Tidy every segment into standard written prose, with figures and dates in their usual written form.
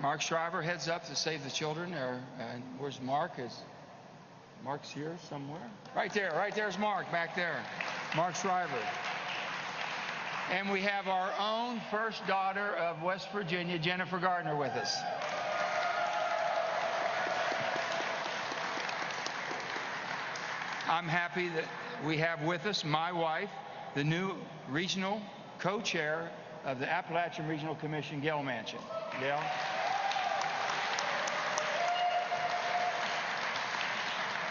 Mark Shriver heads up to Save the Children. Where's Mark? Mark's here somewhere. Right there. Right there's Mark back there. Mark Shriver. And we have our own first daughter of West Virginia, Jennifer Garner, with us. I'm happy that we have with us my wife, the new regional co-chair of the Appalachian Regional Commission, Gail Manchin. Gail.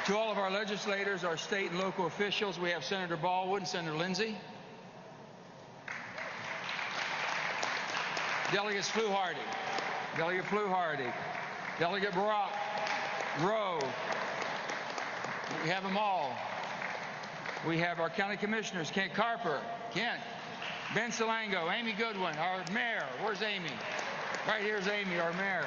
To all of our legislators, our state and local officials, we have Senator Baldwin, Senator Lindsay. Delegates Fluharty, Delegate Fluharty, Delegate Barack, Rowe. We have them all. We have our county commissioners, Kent Carper, Kent, Ben Salango, Amy Goodwin, our mayor. Where's Amy? Right here's Amy, our mayor.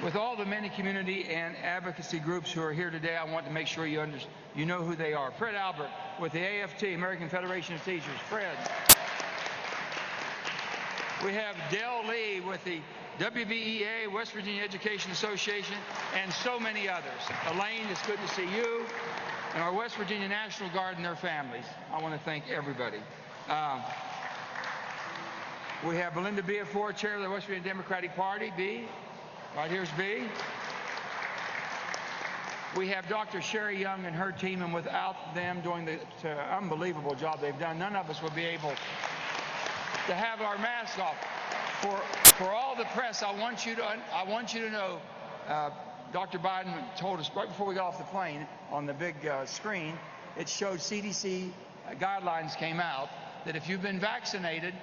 With all the many community and advocacy groups who are here today, I want to make sure you know who they are. Fred Albert with the AFT, American Federation of Teachers. Fred. We have Dale Lee with the WVEA, West Virginia Education Association, and so many others. Elaine, it's good to see you. And our West Virginia National Guard and their families. I want to thank everybody. We have Belinda Beafor, chair of the West Virginia Democratic Party, B. Right here's B. We have Dr. Sherry Young and her team, and without them doing the unbelievable job they've done, none of us would be able to have our masks off. For all the press, I want you to know, Dr. Biden told us right before we got off the plane on the big screen, it showed CDC guidelines came out that if you've been vaccinated,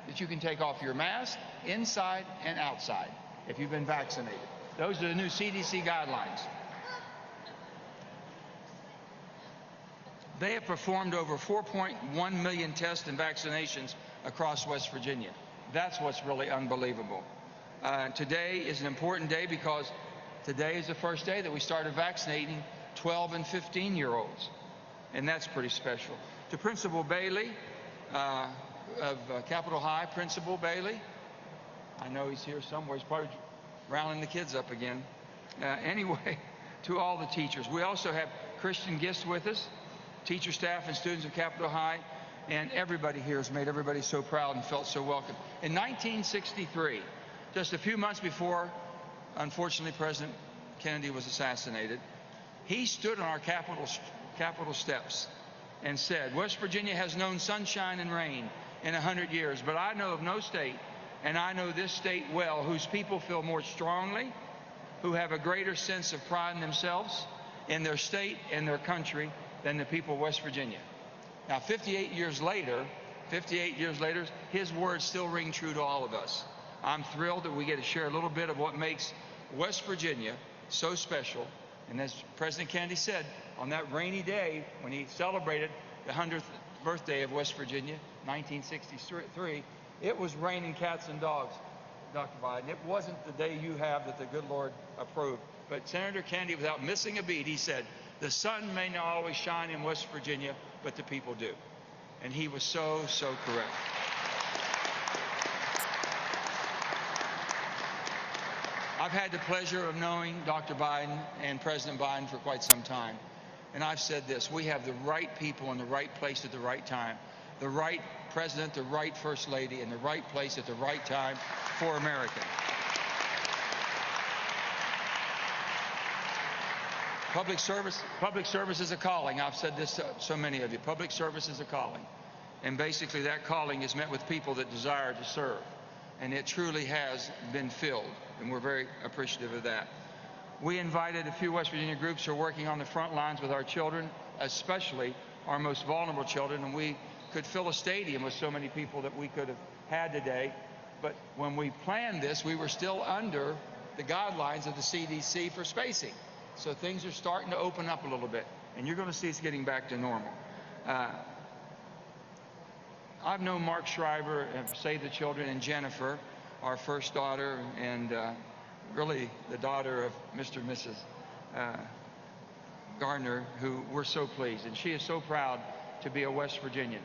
that you can take off your mask inside and outside if you've been vaccinated. Those are the new CDC guidelines. They have performed over 4.1 million tests and vaccinations across West Virginia. That's what's really unbelievable. Today is an important day because today is the first day that we started vaccinating 12 and 15-year-olds, and that's pretty special. To Principal Bailey of Capitol High, Principal Bailey, I know he's here somewhere. He's probably rounding the kids up again. Anyway, to all the teachers. We also have Christian Gist with us, teacher, staff, and students of Capitol High, and everybody here has made everybody so proud and felt so welcome. In 1963, just a few months before, unfortunately, President Kennedy was assassinated, he stood on our Capitol steps and said, West Virginia has known sunshine and rain in 100 years, but I know of no state, and I know this state well, whose people feel more strongly, who have a greater sense of pride in themselves, in their state and their country, than the people of West Virginia. Now, 58 years later, his words still ring true to all of us. I'm thrilled that we get to share a little bit of what makes West Virginia so special. And as President Kennedy said, on that rainy day when he celebrated the 100th birthday of West Virginia, 1963, it was raining cats and dogs, Dr. Biden. It wasn't the day you have that the good Lord approved. But Senator Kennedy, without missing a beat, he said, the sun may not always shine in West Virginia, but the people do. And he was so, so correct. I've had the pleasure of knowing Dr. Biden and President Biden for quite some time. And I've said this, we have the right people in the right place at the right time. The right president, the right first lady, in the right place at the right time for America. Public service is a calling. I've said this to so many of you. Public service is a calling. And basically that calling is met with people that desire to serve. And it truly has been filled. And we're very appreciative of that. We invited a few West Virginia groups who are working on the front lines with our children, especially our most vulnerable children. And we could fill a stadium with so many people that we could have had today. But when we planned this, we were still under the guidelines of the CDC for spacing. So things are starting to open up a little bit, and you're going to see us getting back to normal. I've known Mark Shriver of Save the Children and Jennifer, our first daughter, and really the daughter of Mr. and Mrs. Garner, who we're so pleased. And she is so proud to be a West Virginian.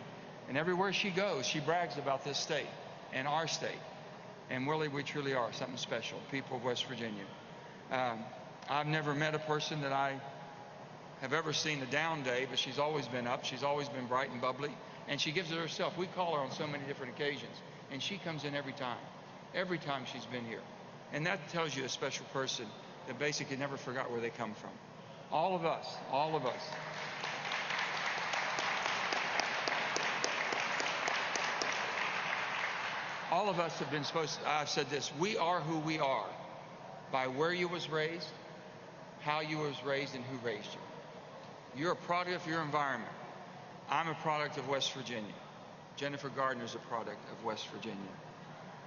And everywhere she goes, she brags about this state and our state. And really, we truly are something special, people of West Virginia. I've never met a person that I have ever seen a down day, but she's always been up. She's always been bright and bubbly, and she gives it herself. We call her on so many different occasions, and she comes in every time she's been here. And that tells you a special person that basically never forgot where they come from. All of us. All of us have been supposed to, I've said this, we are who we are by where you was raised, how you was raised, and who raised you. You're a product of your environment. I'm a product of West Virginia. Jennifer Garner is a product of West Virginia.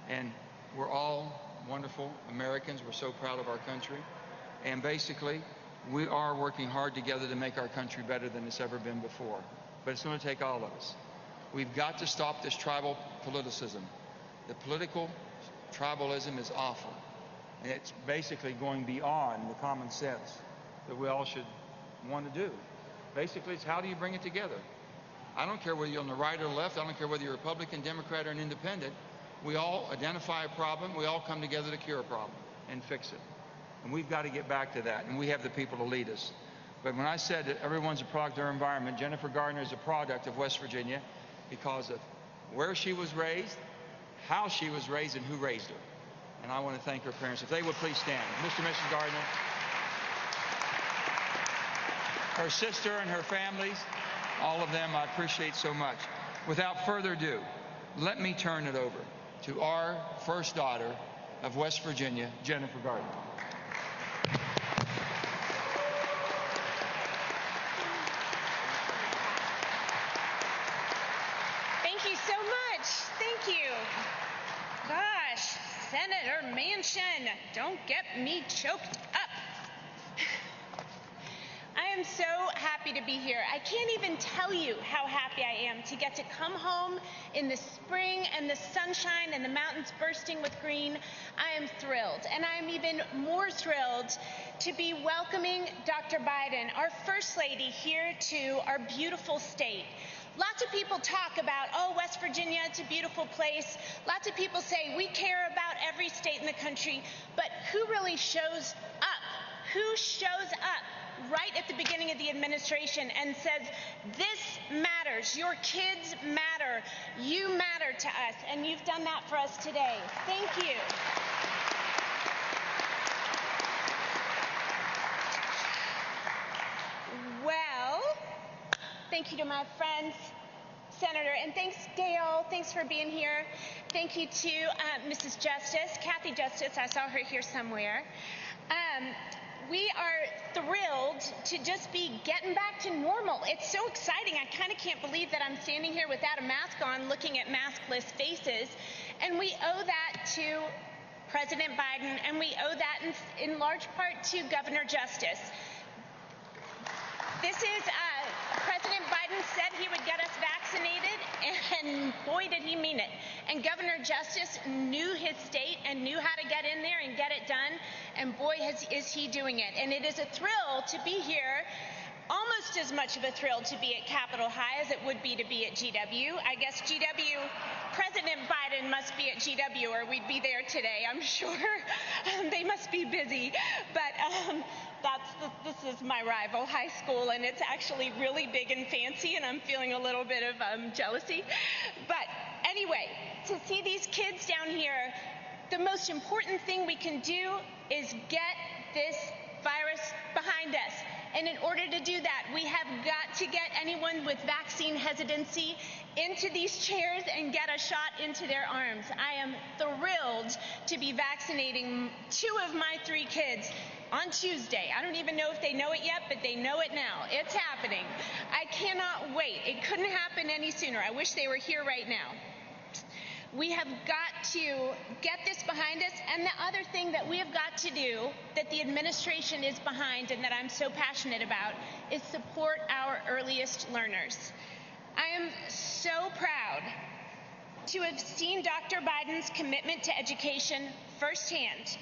And we're all wonderful Americans. We're so proud of our country. And basically, we are working hard together to make our country better than it's ever been before. But it's going to take all of us. We've got to stop this tribal politicism. The political tribalism is awful. And it's basically going beyond the common sense that we all should want to do. Basically, it's how do you bring it together? I don't care whether you're on the right or the left. I don't care whether you're Republican, Democrat, or an independent. We all identify a problem. We all come together to cure a problem and fix it. And we've got to get back to that. And we have the people to lead us. But when I said that everyone's a product of their environment, Jennifer Garner is a product of West Virginia because of where she was raised, how she was raised, and who raised her. And I want to thank her parents. If they would please stand. Mr. and Mrs. Gardner, her sister and her families, all of them I appreciate so much. Without further ado, let me turn it over to our first daughter of West Virginia, Jennifer Garner. Thank you so much. Thank you. Gosh, Senator Manchin, don't get me choked up. I am so happy to be here. I can't even tell you how happy I am to get to come home in the spring and the sunshine and the mountains bursting with green. I am thrilled, and I am even more thrilled to be welcoming Dr. Biden, our First Lady, here to our beautiful state. Lots of people talk about, oh, West Virginia, it's a beautiful place. Lots of people say we care about every state in the country, but who really shows up? Who shows up right at the beginning of the administration and says, this matters, your kids matter, you matter to us, and you've done that for us today. Thank you. Well, thank you to my friends, Senator, and thanks, Gail. Thanks for being here. Thank you to Mrs. Justice, Kathy Justice. I saw her here somewhere. We are thrilled to just be getting back to normal. It's so exciting. I kind of can't believe that I'm standing here without a mask on, looking at maskless faces. And we owe that to President Biden, and we owe that in large part to Governor Justice. This is, President Biden said he would get us vaccinated, and boy, did he mean it. And Governor Justice knew his state and knew how to get in there and get it done, and boy, is he doing it. And it is a thrill to be here, almost as much of a thrill to be at Capitol High as it would be to be at GW. I guess GW, President Biden must be at GW, or we'd be there today, I'm sure. They must be busy. But this is my rival high school, and it's actually really big and fancy, and I'm feeling a little bit of jealousy. But anyway, to see these kids down here, the most important thing we can do is get this virus behind us. And in order to do that, we have got to get anyone with vaccine hesitancy into these chairs and get a shot into their arms. I am thrilled to be vaccinating 2 of my 3 kids on Tuesday. I don't even know if they know it yet, but they know it now. It's happening. I cannot wait. It couldn't happen any sooner. I wish they were here right now. We have got to get this behind us, and the other thing that we have got to do that the administration is behind and that I'm so passionate about is support our earliest learners. I am so proud to have seen Dr. Biden's commitment to education firsthand.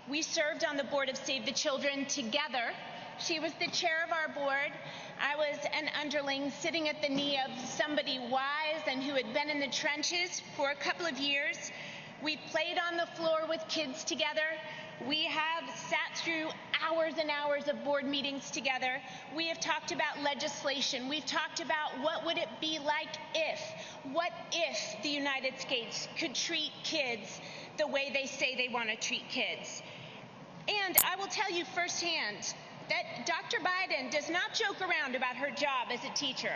We served on the board of Save the Children together. She was the chair of our board. I was an underling sitting at the knee of somebody wise and who had been in the trenches for a couple of years. We've played on the floor with kids together. We have sat through hours and hours of board meetings together. We have talked about legislation. We've talked about what would it be like what if the United States could treat kids the way they say they want to treat kids. And I will tell you firsthand that Dr. Biden does not joke around about her job as a teacher.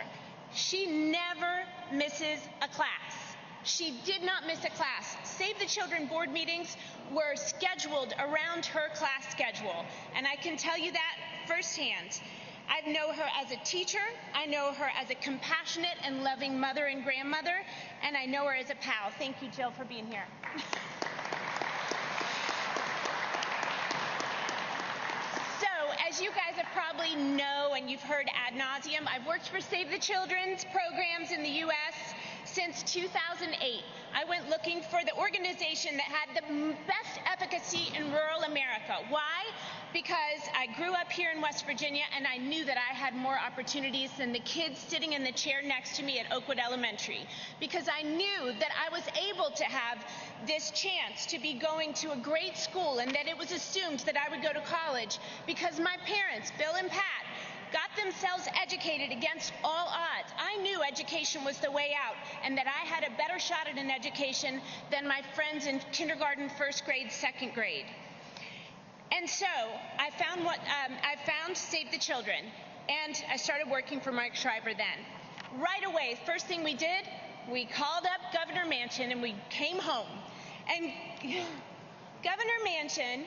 She never misses a class. She did not miss a class. Save the Children board meetings were scheduled around her class schedule. And I can tell you that firsthand. I know her as a teacher, I know her as a compassionate and loving mother and grandmother, and I know her as a pal. Thank you, Jill, for being here. So, as you guys have probably know and you've heard ad nauseum, I've worked for Save the Children's programs in the U.S. since 2008. I went looking for the organization that had the best efficacy in rural America. Why? Because I grew up here in West Virginia and I knew that I had more opportunities than the kids sitting in the chair next to me at Oakwood Elementary. Because I knew that I was able to have this chance to be going to a great school and that it was assumed that I would go to college because my parents, Bill and Pat, got themselves educated against all odds. I knew education was the way out and that I had a better shot at an education than my friends in kindergarten, first grade, second grade. And so I found Save the Children, and I started working for Mark Shriver then. Right away, first thing we did, we called up Governor Manchin and we came home. And Governor Manchin,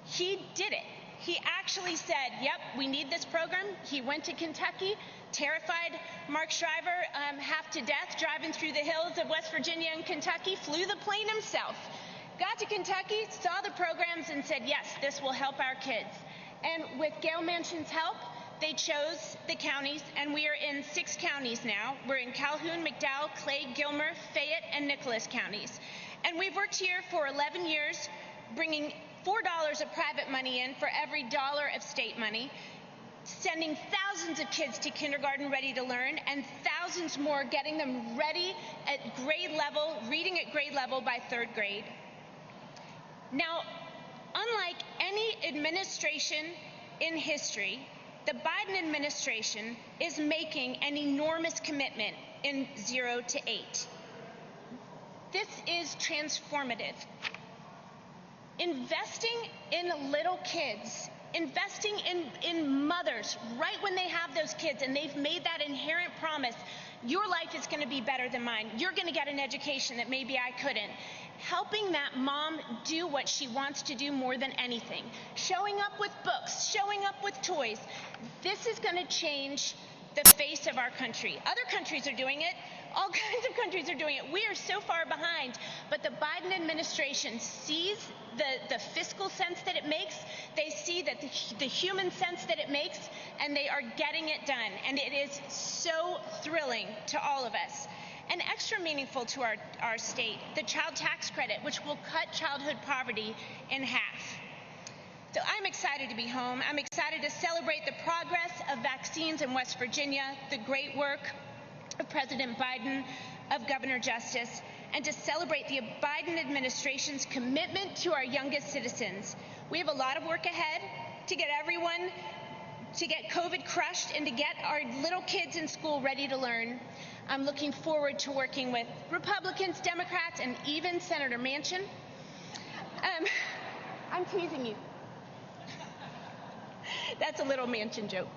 he did it. He actually said, yep, we need this program. He went to Kentucky, terrified Mark Shriver half to death, driving through the hills of West Virginia and Kentucky, flew the plane himself, got to Kentucky, saw the programs and said, yes, this will help our kids. And with Gail Manchin's help, they chose the counties, and we are in 6 counties now. We're in Calhoun, McDowell, Clay, Gilmer, Fayette, and Nicholas counties. And we've worked here for 11 years, bringing $4 of private money in for every dollar of state money, sending thousands of kids to kindergarten ready to learn, and thousands more getting them ready at grade level, reading at grade level by 3rd grade. Now, unlike any administration in history, the Biden administration is making an enormous commitment in 0 to 8. This is transformative. Investing in little kids, investing in mothers right when they have those kids and they've made that inherent promise, your life is going to be better than mine. You're going to get an education that maybe I couldn't. Helping that mom do what she wants to do more than anything. Showing up with books, showing up with toys. This is going to change the face of our country. Other countries are doing it. All kinds of countries are doing it. We are so far behind, but the Biden administration sees the fiscal sense that it makes, they see that the human sense that it makes, and they are getting it done. And it is so thrilling to all of us. And extra meaningful to our state, the child tax credit, which will cut childhood poverty in half. So I'm excited to be home. I'm excited to celebrate the progress of vaccines in West Virginia, the great work of President Biden, of Governor Justice, and to celebrate the Biden administration's commitment to our youngest citizens. We have a lot of work ahead to get everyone, to get COVID crushed and to get our little kids in school ready to learn. I'm looking forward to working with Republicans, Democrats, and even Senator Manchin. I'm teasing you. That's a little Manchin joke.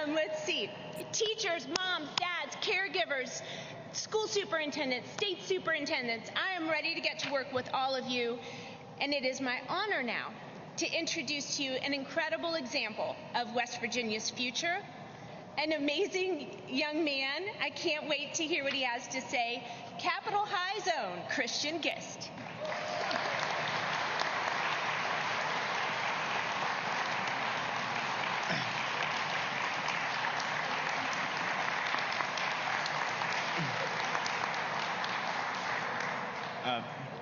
Let's see. Teachers, moms, dads, caregivers, school superintendents, state superintendents, I am ready to get to work with all of you, and it is my honor now to introduce to you an incredible example of West Virginia's future, an amazing young man. I can't wait to hear what he has to say. Capitol High's own Christian Gist.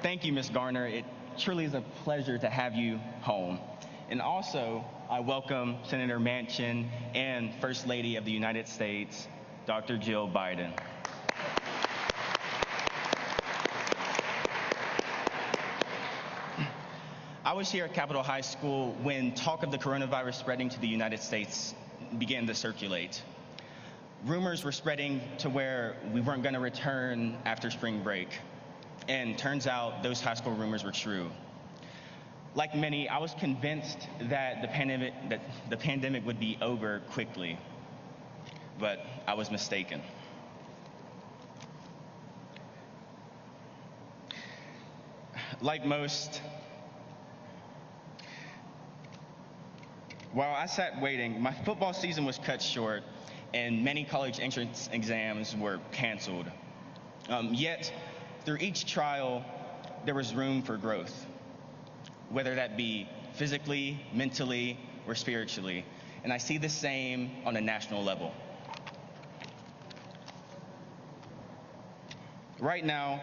Thank you, Ms. Garner. It truly is a pleasure to have you home. And also, I welcome Senator Manchin and First Lady of the United States, Dr. Jill Biden. was here at Capitol High School when talk of the coronavirus spreading to the United States began to circulate. Rumors were spreading to where we weren't going to return after spring break. And turns out those high school rumors were true. Like many, I was convinced that the pandemic would be over quickly, but I was mistaken. Like most, while I sat waiting, my football season was cut short and many college entrance exams were canceled. Yet, through each trial, there was room for growth, whether that be physically, mentally, or spiritually. And I see the same on a national level. Right now,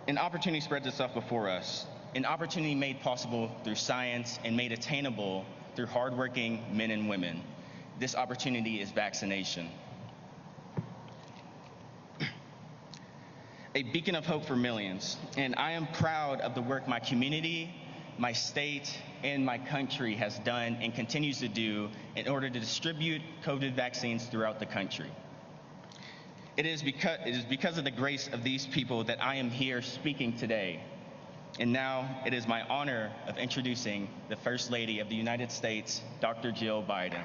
an opportunity spreads itself before us, an opportunity made possible through science and made attainable through hardworking men and women. This opportunity is vaccination. A beacon of hope for millions, and I am proud of the work my community, my state, and my country has done and continues to do in order to distribute COVID vaccines throughout the country. It is because of the grace of these people that I am here speaking today. And now it is my honor of introducing the First Lady of the United States, Dr. Jill Biden.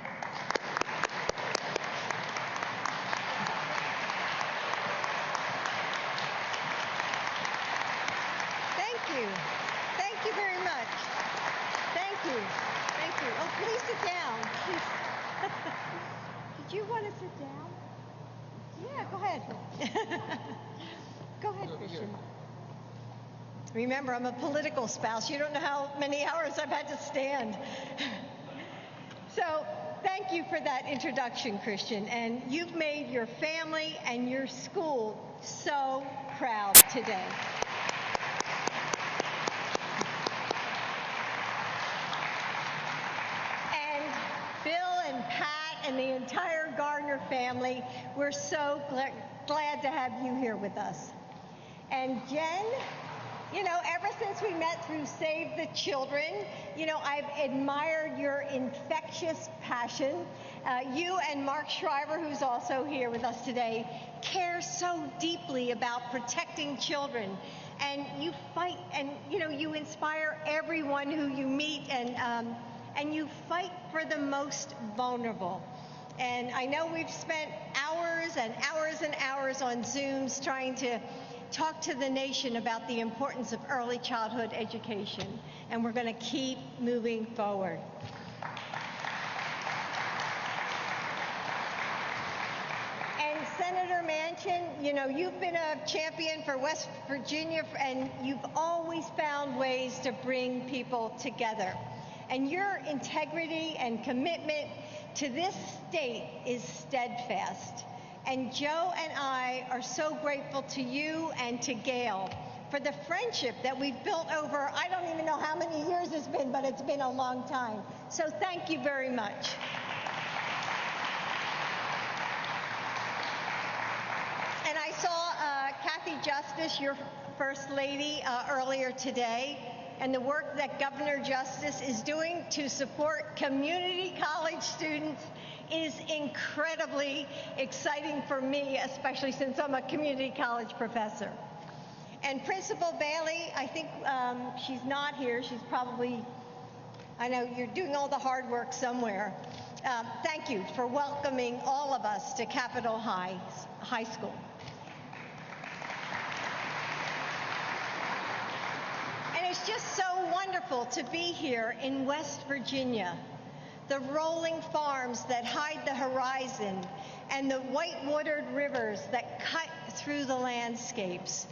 Thank you very much. Thank you. Oh, please sit down. Did you want to sit down? Yeah, go ahead. Go ahead, Christian. Remember, I'm a political spouse. You don't know how many hours I've had to stand. So, thank you for that introduction, Christian. And you've made your family and your school so proud today. And the entire Garner family, we're so glad to have you here with us. And Jen, ever since we met through Save the Children, I've admired your infectious passion. You and Mark Shriver, who's also here with us today, care so deeply about protecting children. And you fight and, you inspire everyone who you meet and you fight for the most vulnerable. And I know we've spent hours and hours and hours on Zooms trying to talk to the nation about the importance of early childhood education, and we're going to keep moving forward. And Senator Manchin, you've been a champion for West Virginia, and you've always found ways to bring people together. And your integrity and commitment to this state is steadfast. And Joe and I are so grateful to you and to Gail for the friendship that we've built over, I don't even know how many years it's been, but it's been a long time. So thank you very much. And I saw Kathy Justice, your First Lady, earlier today. And the work that Governor Justice is doing to support community college students is incredibly exciting for me, especially since I'm a community college professor. And Principal Bailey, I think she's not here. She's probably, I know you're doing all the hard work somewhere. Thank you for welcoming all of us to Capitol High School. It's just so wonderful to be here in West Virginia. The rolling farms that hide the horizon and the white-watered rivers that cut through the landscapes.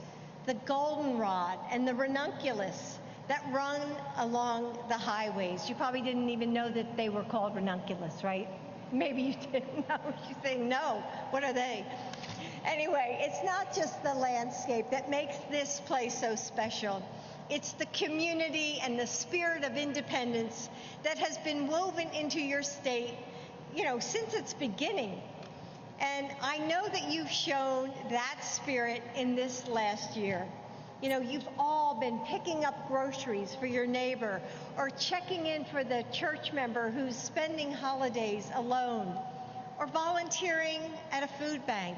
The goldenrod and the ranunculus that run along the highways. You probably didn't even know that they were called ranunculus, right? Maybe you didn't know. You say, no, what are they? Anyway, it's not just the landscape that makes this place so special. It's the community and the spirit of independence that has been woven into your state, since its beginning. And I know that you've shown that spirit in this last year. You've all all been picking up groceries for your neighbor or checking in for the church member who's spending holidays alone or volunteering at a food bank.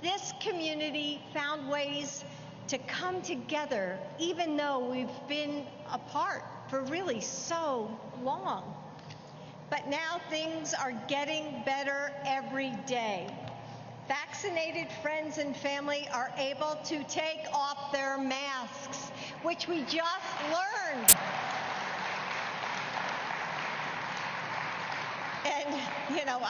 This community found ways to come together even though we've been apart for really so long. But now things are getting better every day. Vaccinated friends and family are able to take off their masks, which we just learned. And, you know,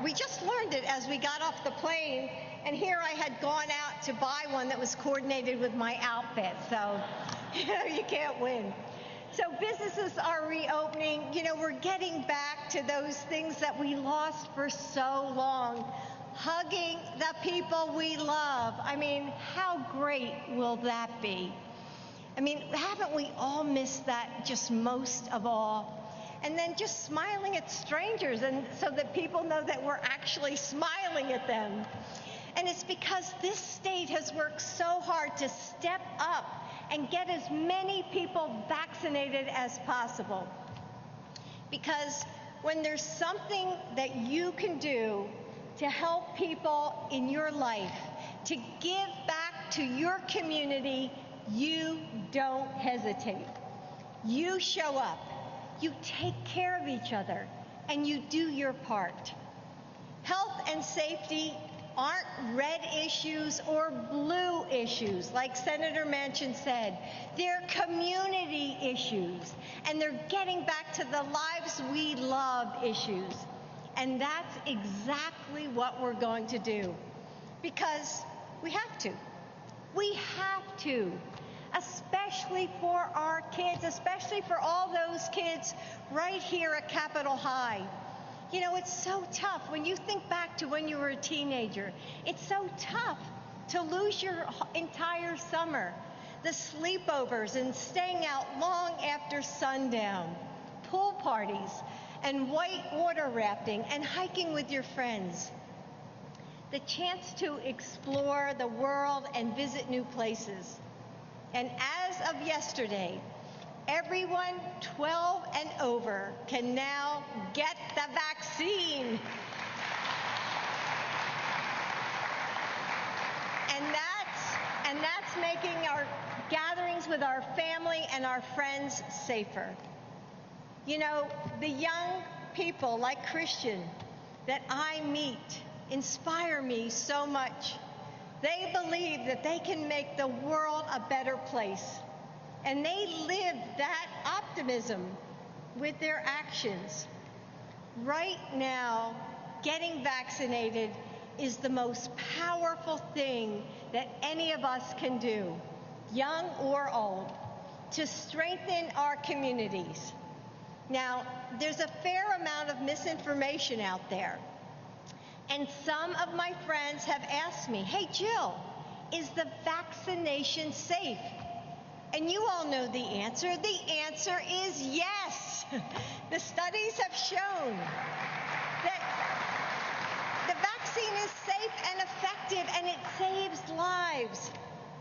we just learned it as we got off the plane, and here I had gone out to buy one that was coordinated with my outfit, so, you know, you can't win. So businesses are reopening. You know, we're getting back to those things that we lost for so long. Hugging the people we love. I mean, how great will that be? I mean, haven't we all missed that just most of all? And then just smiling at strangers, and so that people know that we're actually smiling at them. And it's because this state has worked so hard to step up and get as many people vaccinated as possible. Because when there's something that you can do to help people in your life, to give back to your community, you don't hesitate. You show up, you take care of each other, and you do your part. Health and safety aren't red issues or blue issues, like Senator Manchin said. They're community issues, and they're getting back to the lives we love issues. And that's exactly what we're going to do, because we have to. We have to, especially for our kids, especially for all those kids right here at Capitol High. You know, it's so tough. When you think back to when you were a teenager, it's so tough to lose your entire summer. The sleepovers and staying out long after sundown, pool parties, and white water rafting, and hiking with your friends. The chance to explore the world and visit new places. And as of yesterday, everyone 12 and over can now get the vaccine. And that's making our gatherings with our family and our friends safer. You know, the young people like Christian that I meet inspire me so much. They believe that they can make the world a better place. And they live that optimism with their actions. Right now, getting vaccinated is the most powerful thing that any of us can do, young or old, to strengthen our communities. Now, there's a fair amount of misinformation out there. And some of my friends have asked me, hey, Jill, is the vaccination safe? And you all know the answer. The answer is yes. The studies have shown that the vaccine is safe and effective, and it saves lives.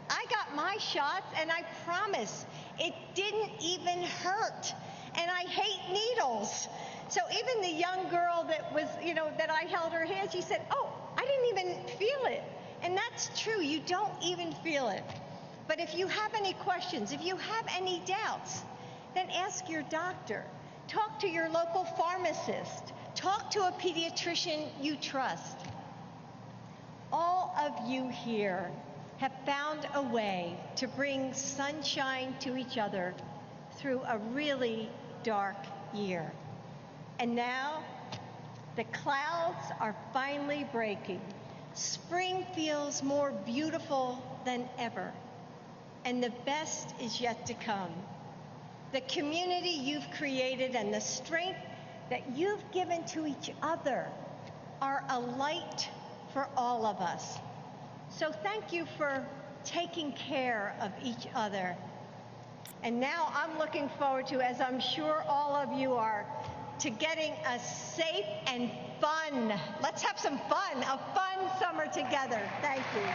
I got my shots, and I promise it didn't even hurt. And I hate needles. So even the young girl that was, you know, that I held her hand, she said, oh, I didn't even feel it. And that's true. You don't even feel it. But if you have any questions, if you have any doubts, then ask your doctor. Talk to your local pharmacist. Talk to a pediatrician you trust. All of you here have found a way to bring sunshine to each other through a really dark year. And now, the clouds are finally breaking. Spring feels more beautiful than ever. And the best is yet to come. The community you've created and the strength that you've given to each other are a light for all of us. So thank you for taking care of each other. And now I'm looking forward to, as I'm sure all of you are, to getting a safe and fun, let's have some fun, a fun summer together. Thank you.